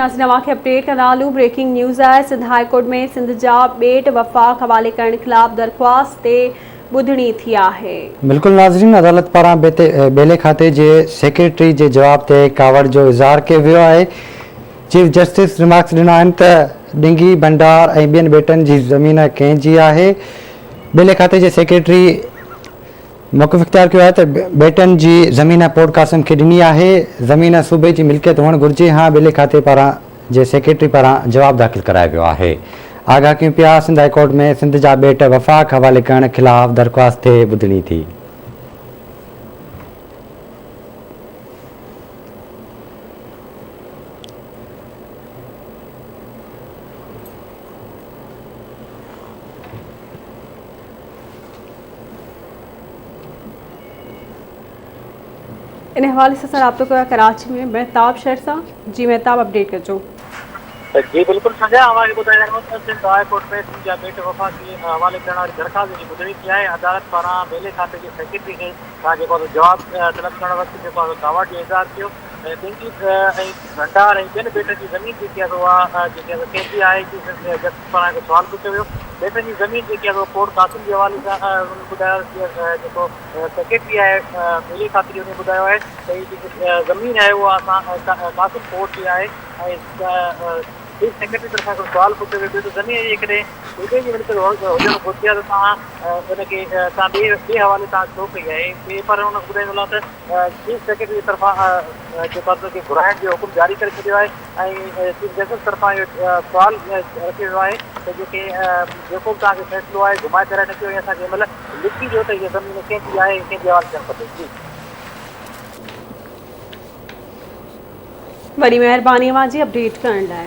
नवा खे update करालू breaking news है। सिंध हाई कोर्ट में सिंध जा बेट वफ़ाक़ हवाले करण खिलाफ़ दरख्वास्त ते ॿुधणी थी आहे। बिल्कुल नाज़रीन, अदालत पारां बेले खाते जे सेक्रेटरी जे जवाब ते कावड़ जो इज़हार कयो वियो आहे। चीफ जस्टिस रिमार्क्स ॾिना आहिनि त डिंगी भंडार ऐं ॿियनि बेटनि जी ज़मीन कंहिंजी आहे। बेले खाते जे सेक्रेटरी मौक़िफ़ इख्तियार किया है तो बेटन जी ज़मीन पोर्ट कासिम खे ॾिनी आहे। ज़मीन सूबे जी मिल्कियत हुअणु घुरिजे। हाँ, बेले खाते पारां जे सेक्रेटरी पारां जवाब दाख़िल करायो वियो आहे। आगाह कयूं पिया, सिंध हाई कोर्ट में सिंध जा बेट वफ़ाक़ हवाले करण खिलाफ़ दरख्वास्त ते ॿुधणी थी। इन हवाले से राब्तो कयो कराची में महताब शहर सां। जी महताब, अपडेट कजो। जी बिल्कुल संजय, हमारे ॿुधाइणो त सिंध हाई कोर्ट में सिंध जा बेट वफ़ा के हवाले करण वारी दरख़्वास्त जी ॿुधणी थी आहे। अदालत पारां बेले खाते जे सेक्रेटरी खे जेको जवाब तलब करण वक़्तु जेको कावड़ जो इज़हार कयो। डिंगी ऐं भंडार ऐं ॿियनि बेटनि जी ज़मीन जेकी आहे उहा जेकी आहे कंहिंजी आहे। जस्टिस पारां हिकु सुवाल पुछियो वियो। बेटनि जी ज़मीन जेकी आहे पोर्ट कासिम जे हवाले सां ॿुधायो। जेको सेक्रेटरी आहे बेले खाते जो उन ॿुधायो आहे त हीअ जेकी ज़मीन आहे उहा असां कासिम पोर्ट जी आहे। ऐं चीफ सेक्रेटरी तरफ़ां हिकिड़ो सुवाल पुछियो वियो त ज़मीन जेकॾहिं सूबे जी मिल्कियत हुजणु घुरिजे त तव्हां हुनखे तव्हां ॿिए हवाले तव्हां छो कई आहे। पर हुन ॿुधाईंदो आहे त चीफ सेक्रेटरी तरफ़ां जेको आहे हुनखे घुराइण जो हुकुम जारी करे छॾियो आहे। ऐं चीफ जस्टिस तरफ़ां इहो सुवाल रखियो वियो आहे त जेको बि तव्हांखे फ़ैसिलो आहे घुमाए फिराए न कयो ऐं असांखे हिन महिल लिखी ॾियो त हीअ ज़मीन कंहिंजी आहे, कंहिंजे हवाले थियणु खपे। जी वॾी महिरबानी जी अपडेट करण लाइ।